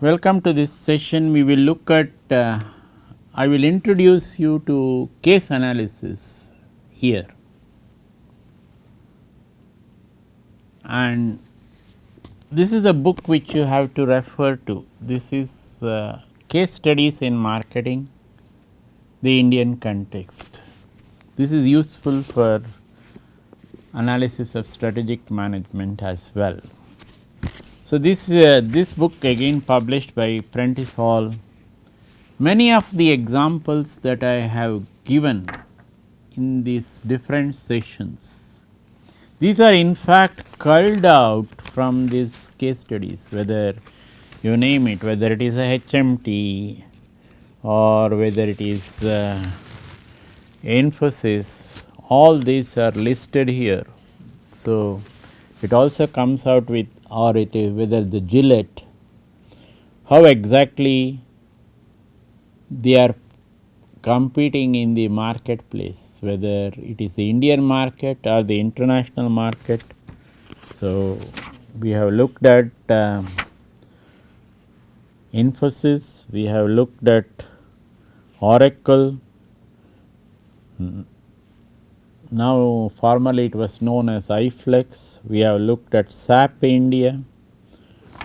Welcome to this session. We will look at, I will introduce you to case analysis here, and this is a book which you have to refer to. This is Case Studies in Marketing, the Indian Context. This is useful for analysis of strategic management as well. So, this book again published by Prentice Hall. Many of the examples that I have given in these different sessions, these are in fact culled out from these case studies, whether you name it, whether it is a HMT or whether it is Infosys, all these are listed here. So, it also comes out with, or it is whether the Gillette, how exactly they are competing in the marketplace, whether it is the Indian market or the international market. So, we have looked at Infosys, we have looked at Oracle. Now, formerly it was known as iFlex. We have looked at SAP India,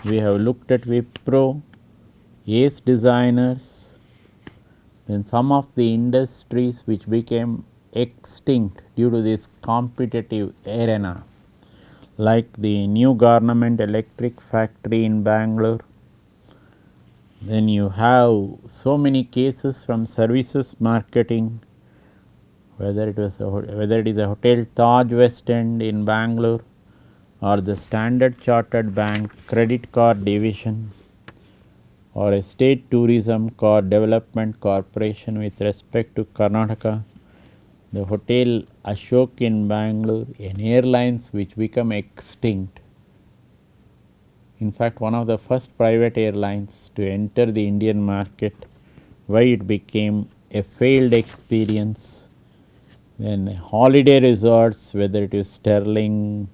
we have looked at Wipro, Ace Designers, then some of the industries which became extinct due to this competitive arena, like the New Garment Electric Factory in Bangalore. Then you have so many cases from services marketing, whether it is a Hotel Taj West End in Bangalore or the Standard Chartered Bank Credit Card Division or a State Tourism Development Corporation with respect to Karnataka, the Hotel Ashok in Bangalore, an airlines which become extinct. In fact, one of the first private airlines to enter the Indian market, why it became a failed experience. Then holiday resorts, whether it is Sterling,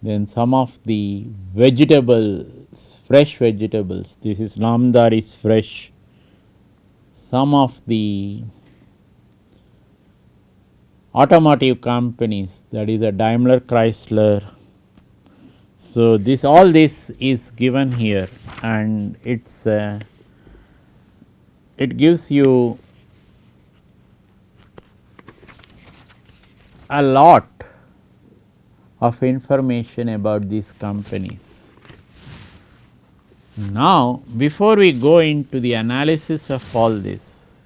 then some of the vegetables, fresh vegetables, this is Namdari's Fresh, some of the automotive companies, that is a Daimler Chrysler. So, this all this is given here, and it gives you a lot of information about these companies. Now, before we go into the analysis of all this,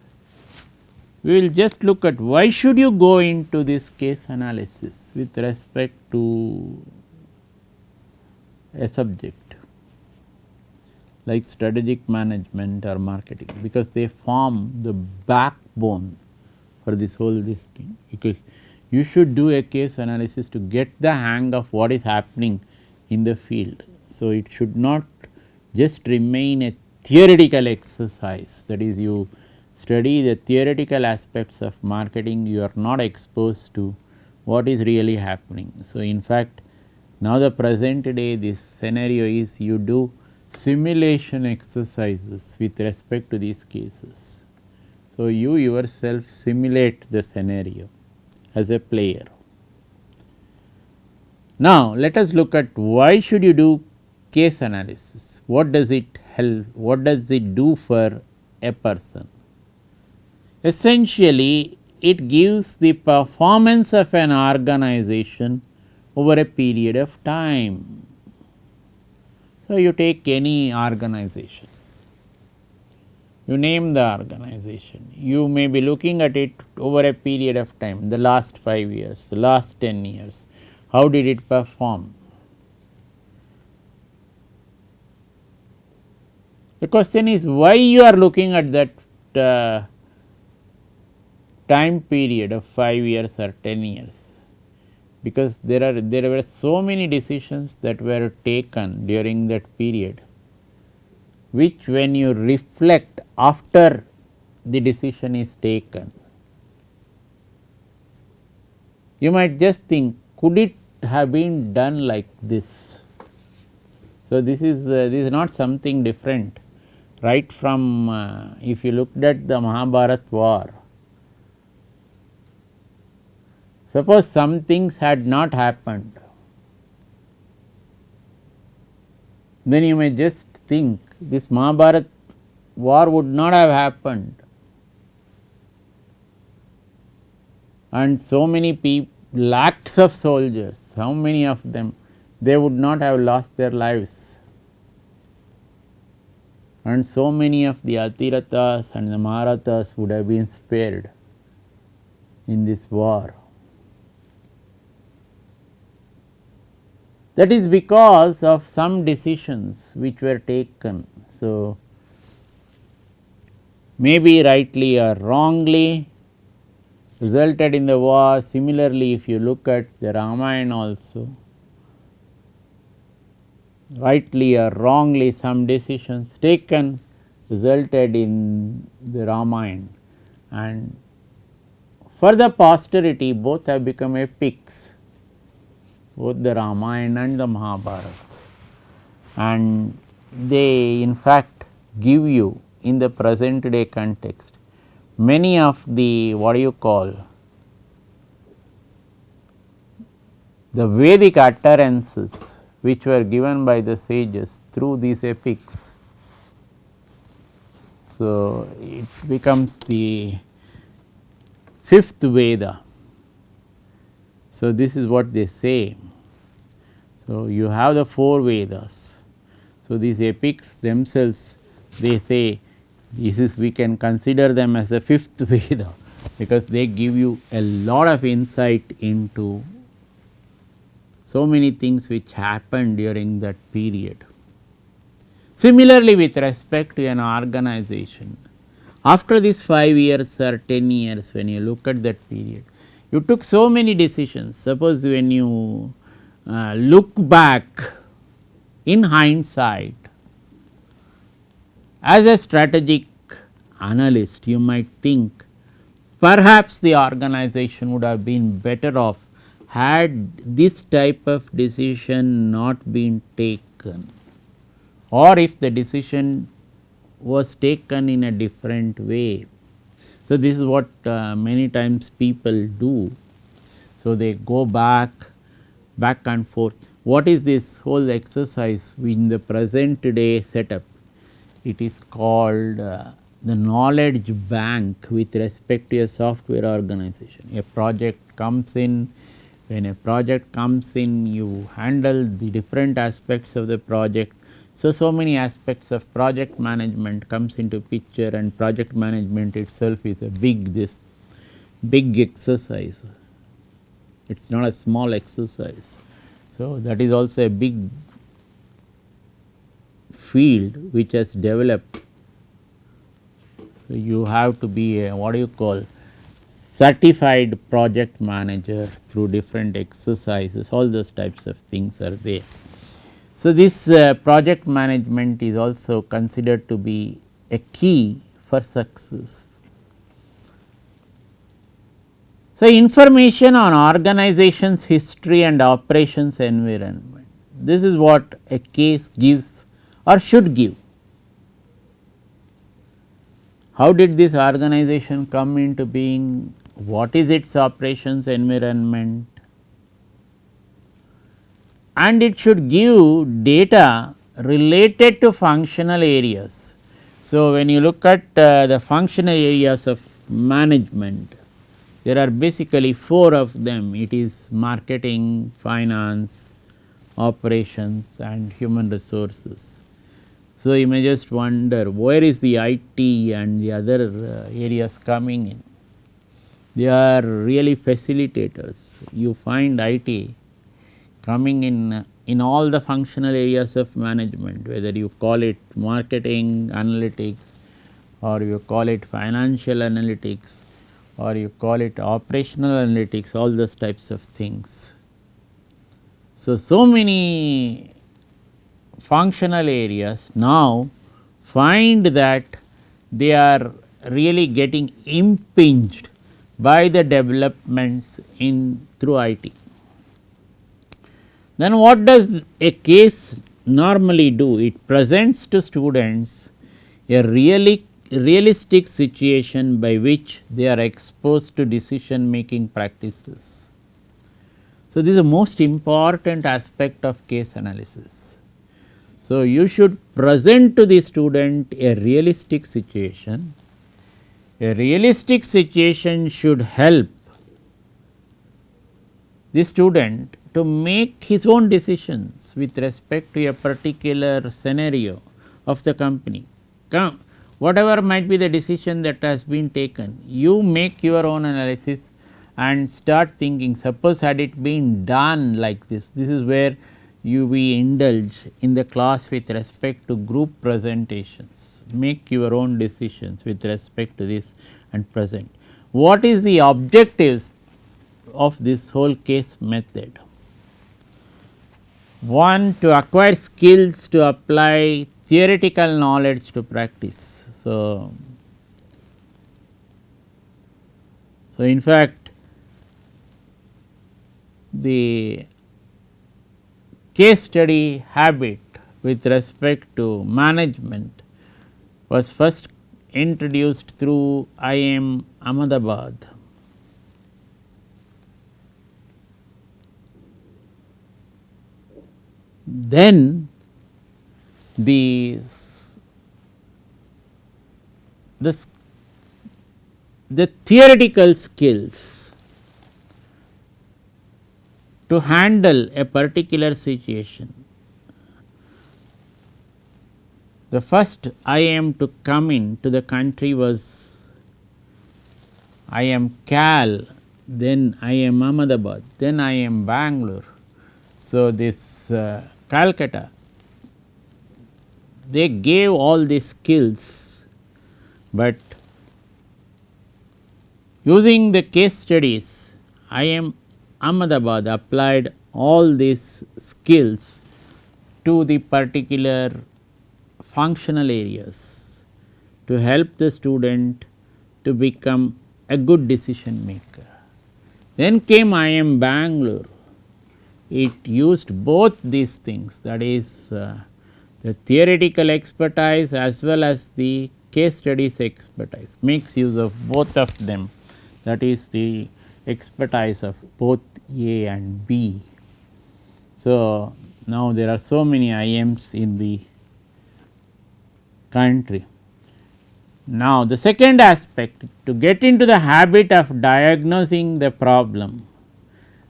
we will just look at why should you go into this case analysis with respect to a subject like strategic management or marketing, because they form the backbone for this whole thing, because you should do a case analysis to get the hang of what is happening in the field. So, it should not just remain a theoretical exercise, that is, you study the theoretical aspects of marketing, you are not exposed to what is really happening. So, in fact, now the present day this scenario is you do simulation exercises with respect to these cases. So, you yourself simulate the scenario as a player. Now, let us look at why should you do case analysis, what does it help, what does it do for a person. Essentially, it gives the performance of an organization over a period of time. So, you take any organization, you name the organization, you may be looking at it over a period of time, the last 5 years, the last 10 years, how did it perform. The question is why you are looking at that time period of 5 years or 10 years, because there were so many decisions that were taken during that period, which when you reflect after the decision is taken, you might just think, could it have been done like this? So, this is not something different right from if you looked at the Mahabharat war. Suppose some things had not happened, then you may just think this Mahabharat war would not have happened, and so many people, lakhs of soldiers, how many of them, they would not have lost their lives, and so many of the Atirathas and the Maharathas would have been spared in this war. That is because of some decisions which were taken. So, maybe rightly or wrongly resulted in the war. Similarly, if you look at the Ramayana also, rightly or wrongly some decisions taken resulted in the Ramayana, and for the posterity both have become epics, both the Ramayana and the Mahabharata, and they in fact give you in the present day context many of the what do you call the Vedic utterances which were given by the sages through these epics. So, it becomes the fifth Veda. So, this is what they say. So, you have the four Vedas. So, these epics themselves, they say this is, we can consider them as the fifth Veda, because they give you a lot of insight into so many things which happened during that period. Similarly, with respect to an organization, after these 5 years or 10 years, when you look at that period, you took so many decisions. Suppose when you look back in hindsight, as a strategic analyst, you might think perhaps the organization would have been better off had this type of decision not been taken, or if the decision was taken in a different way. So, this is what many times people do. So, they go back and forth. What is this whole exercise in the present day setup? It is called the knowledge bank with respect to a software organization. A project comes in, when a project comes in, you handle the different aspects of the project. So, so many aspects of project management comes into picture, and project management itself is a big exercise. It is not a small exercise. So, that is also a big field which has developed. So, you have to be a what do you call certified project manager through different exercises, all those types of things are there. So, this project management is also considered to be a key for success. So, information on organization's history and operations environment, this is what a case gives or should give. How did this organization come into being? What is its operations environment? And it should give data related to functional areas. So, when you look at the functional areas of management, there are basically 4 of them. It is marketing, finance, operations and human resources. So, you may just wonder where is the IT and the other areas coming in. They are really facilitators. You find IT coming in all the functional areas of management, whether you call it marketing analytics, or you call it financial analytics, or you call it operational analytics, all those types of things. So, so many functional areas now find that they are really getting impinged by the developments in through IT. Then what does a case normally do, it presents to students a realistic situation by which they are exposed to decision making practices. So, this is the most important aspect of case analysis. So, you should present to the student a realistic situation. A realistic situation should help the student to make his own decisions with respect to a particular scenario of the company. Whatever might be the decision that has been taken, you make your own analysis and start thinking, suppose had it been done like this is where we indulge in the class with respect to group presentations, make your own decisions with respect to this and present. What is the objectives of this whole case method? One, to acquire skills to apply theoretical knowledge to practice. So, in fact, the case study habit with respect to management was first introduced through IIM Ahmedabad. Then the theoretical skills to handle a particular situation. The first IIM to come into the country was IIM Cal, then IIM Ahmedabad, then IIM Bangalore. So, this Calcutta, they gave all these skills, but using the case studies, IIM Ahmedabad applied all these skills to the particular functional areas to help the student to become a good decision maker. Then came IIM Bangalore. It used both these things, that is the theoretical expertise as well as the case studies expertise, makes use of both of them, that is the expertise of both A and B. So, now there are so many IIMs in the country. Now, the second aspect, to get into the habit of diagnosing the problem,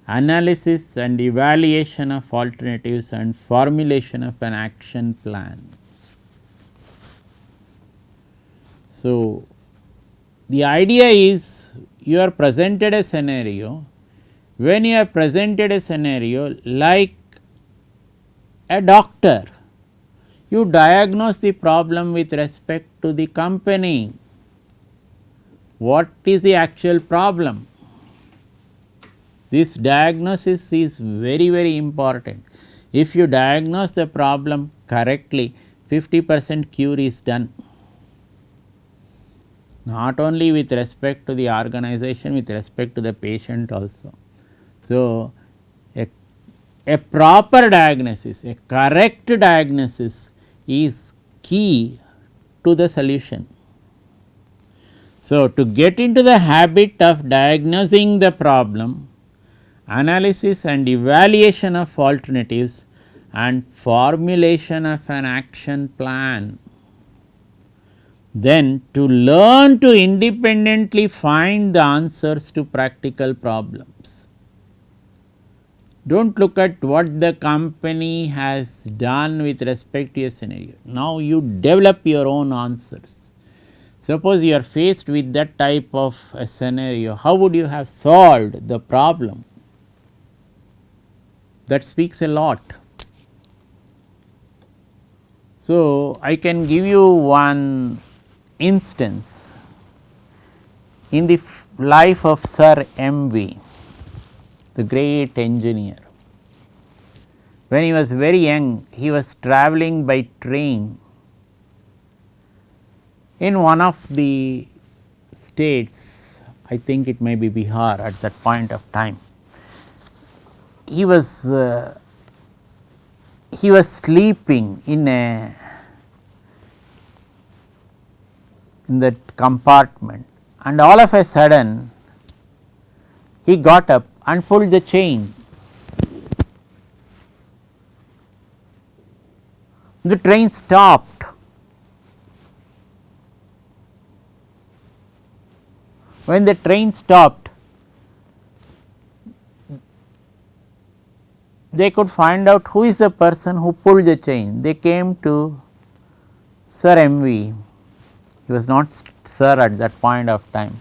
analysis and evaluation of alternatives and formulation of an action plan. So, the idea is you are presented a scenario. When you are presented a scenario like a doctor, you diagnose the problem with respect to the company. What is the actual problem? This diagnosis is very important. If you diagnose the problem correctly, 50% cure is done, not only with respect to the organization, with respect to the patient also. So, a proper diagnosis, a correct diagnosis is key to the solution. So, to get into the habit of diagnosing the problem, analysis and evaluation of alternatives and formulation of an action plan. Then to learn to independently find the answers to practical problems. Do not look at what the company has done with respect to a scenario. Now, you develop your own answers. Suppose you are faced with that type of a scenario, how would you have solved the problem? That speaks a lot. So, I can give you one instance in the life of Sir M.V., the great engineer. When he was very young, he was travelling by train in one of the states, I think it may be Bihar at that point of time. He he was sleeping in that compartment, and all of a sudden he got up and pulled the chain. The train stopped. When the train stopped, they could find out who is the person who pulled the chain. They came to Sir M.V. He was not Sir at that point of time.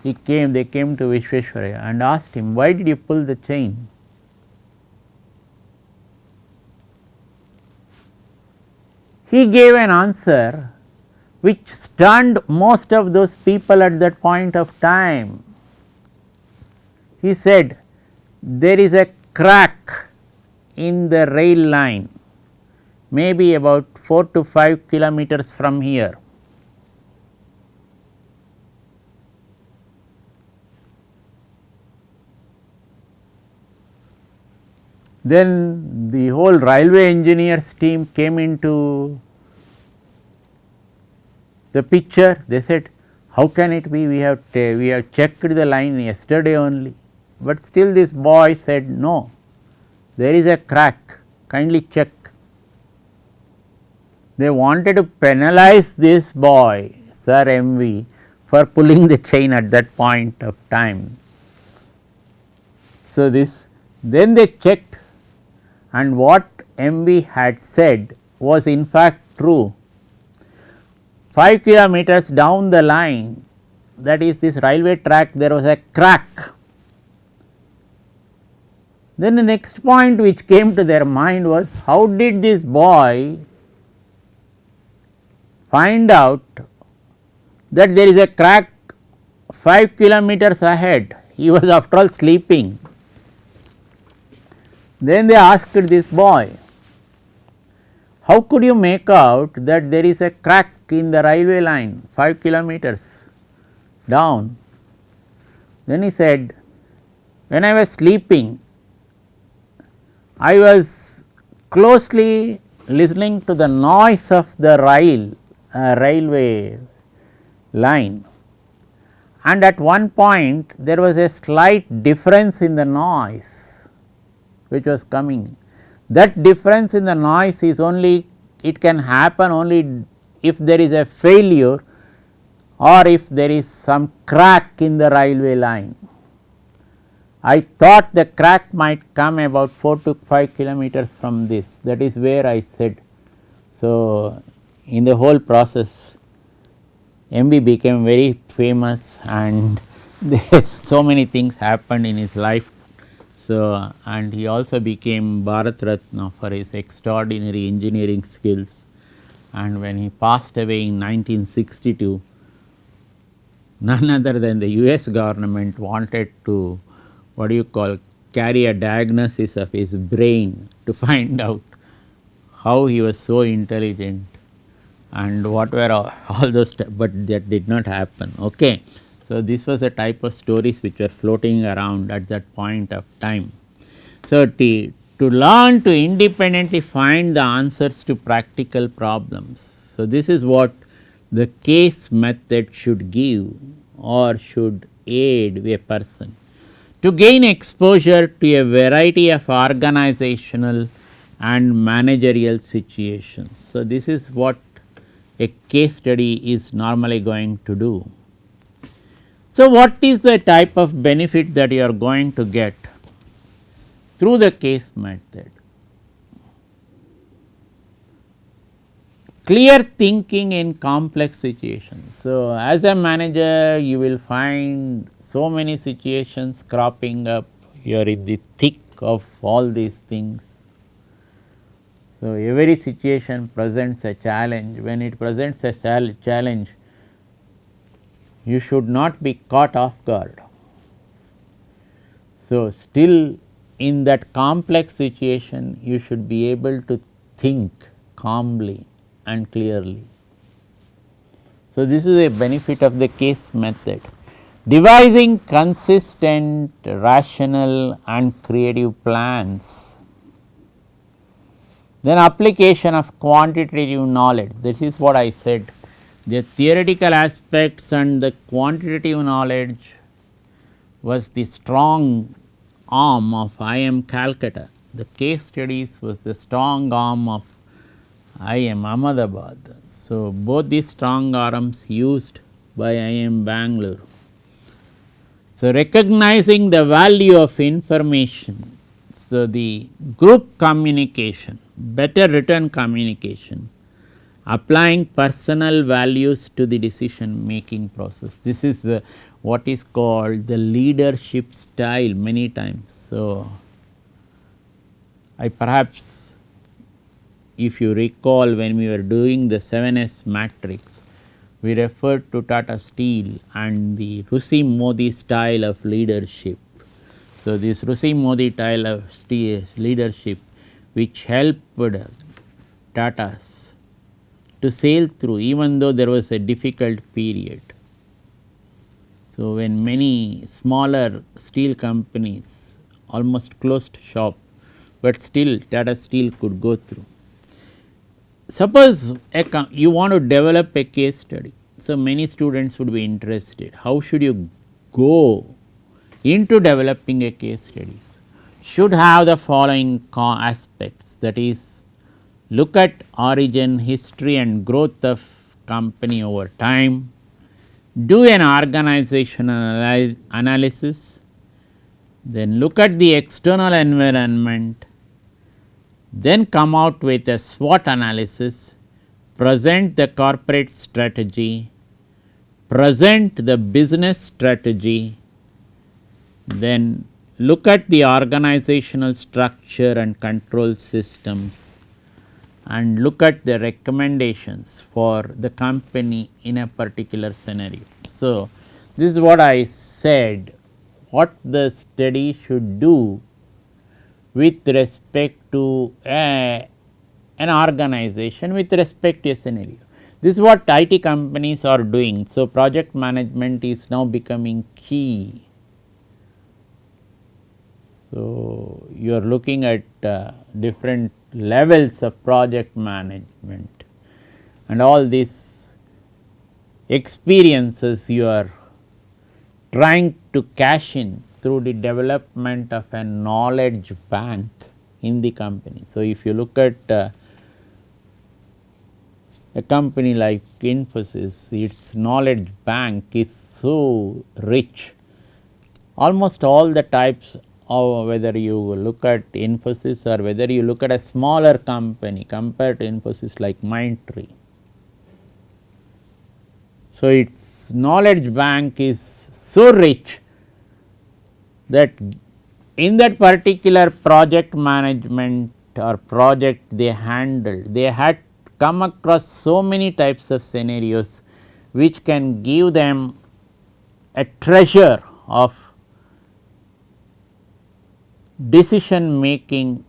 They came to Visvesvaraya and asked him, why did you pull the chain? He gave an answer which stunned most of those people at that point of time. He said, there is a crack in the rail line, maybe about 4 to 5 kilometers from here. Then the whole railway engineers team came into the picture. They said, how can it be, we have checked the line yesterday only, but still this boy said, no, there is a crack, kindly check. They wanted to penalize this boy, Sir M.V., for pulling the chain at that point of time. So, then they checked, and what M.V. had said was in fact true. 5 kilometers down the line, that is this railway track, there was a crack. Then the next point which came to their mind was, how did this boy find out that there is a crack 5 kilometers ahead? He was after all sleeping. Then they asked this boy, how could you make out that there is a crack in the railway line 5 kilometers down? Then he said, when I was sleeping, I was closely listening to the noise of the railway line, and at one point there was a slight difference in the noise which was coming. That difference in the noise is only, it can happen only if there is a failure or if there is some crack in the railway line. I thought the crack might come about 4 to 5 kilometers from this, that is where I said. So, in the whole process, M.V. became very famous, and so many things happened in his life. So, and he also became Bharat Ratna for his extraordinary engineering skills, and when he passed away in 1962, none other than the US government wanted to, what do you call, carry a diagnosis of his brain to find out how he was so intelligent and what were all those, but that did not happen. Okay. So, this was the type of stories which were floating around at that point of time. So, to learn to independently find the answers to practical problems. So, this is what the case method should give or should aid a person to gain exposure to a variety of organizational and managerial situations. So, this is what a case study is normally going to do. So, what is the type of benefit that you are going to get through the case method? Clear thinking in complex situations. So, as a manager, you will find so many situations cropping up, you are in the thick of all these things. So, every situation presents a challenge. When it presents a challenge, you should not be caught off guard. So, still in that complex situation, you should be able to think calmly and clearly. So, this is a benefit of the case method. Devising consistent, rational and creative plans Then application of quantitative knowledge, this is what I said, the theoretical aspects and the quantitative knowledge was the strong arm of IIM Calcutta. The case studies was the strong arm of IIM Ahmedabad. So, both these strong arms used by IIM Bangalore. So, recognizing the value of information, so the group communication, better written communication, applying personal values to the decision making process. This is what is called the leadership style many times. So, I perhaps, if you recall, when we were doing the 7S matrix, we referred to Tata Steel and the Rusi Modi style of leadership. So, this Rusi Modi style of leadership, which helped Tatas to sail through, even though there was a difficult period. So, when many smaller steel companies almost closed shop, but still Tata Steel could go through. Suppose you want to develop a case study. So, many students would be interested, how should you go into developing a case studies? Should have the following aspects, that is, look at origin, history and growth of company over time, do an organizational analysis, then look at the external environment, then come out with a SWOT analysis, present the corporate strategy, present the business strategy, then look at the organizational structure and control systems, and look at the recommendations for the company in a particular scenario. So, this is what I said, what the study should do with respect to an organization, with respect to a scenario. This is what IT companies are doing. So, project management is now becoming key. So, you are looking at different levels of project management, and all these experiences you are trying to cash in through the development of a knowledge bank in the company. So, if you look at a company like Infosys, its knowledge bank is so rich, almost all the types of, whether you look at Infosys or whether you look at a smaller company compared to Infosys like Mindtree. So, its knowledge bank is so rich that in that particular project management or project they handled, they had come across so many types of scenarios which can give them a treasure of decision making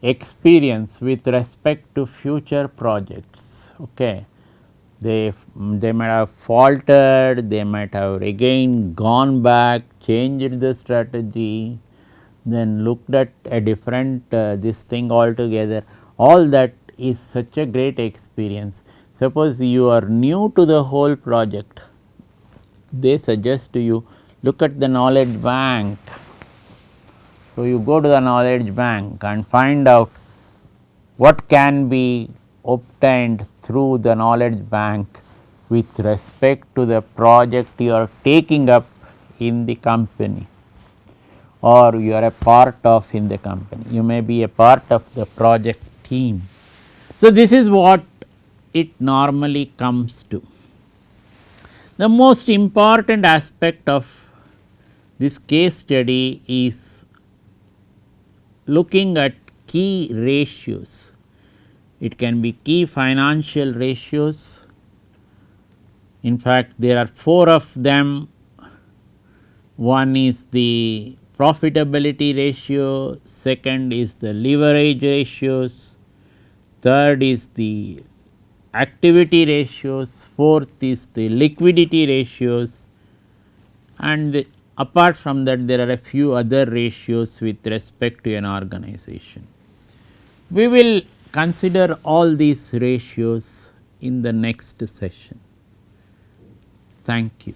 experience with respect to future projects. Okay. They might have faltered, they might have again gone back, changed the strategy, then looked at a different this thing altogether. All that is such a great experience. Suppose you are new to the whole project, they suggest to you, look at the knowledge bank. So, you go to the knowledge bank and find out what can be obtained through the knowledge bank with respect to the project you are taking up in the company, or you are a part of in the company. You may be a part of the project team. So, this is what it normally comes to. The most important aspect of this case study is looking at key ratios. It can be key financial ratios. In fact, there are 4 of them. One is the profitability ratio, second is the leverage ratios, third is the activity ratios, fourth is the liquidity ratios, and Apart from that, there are a few other ratios with respect to an organization. We will consider all these ratios in the next session. Thank you.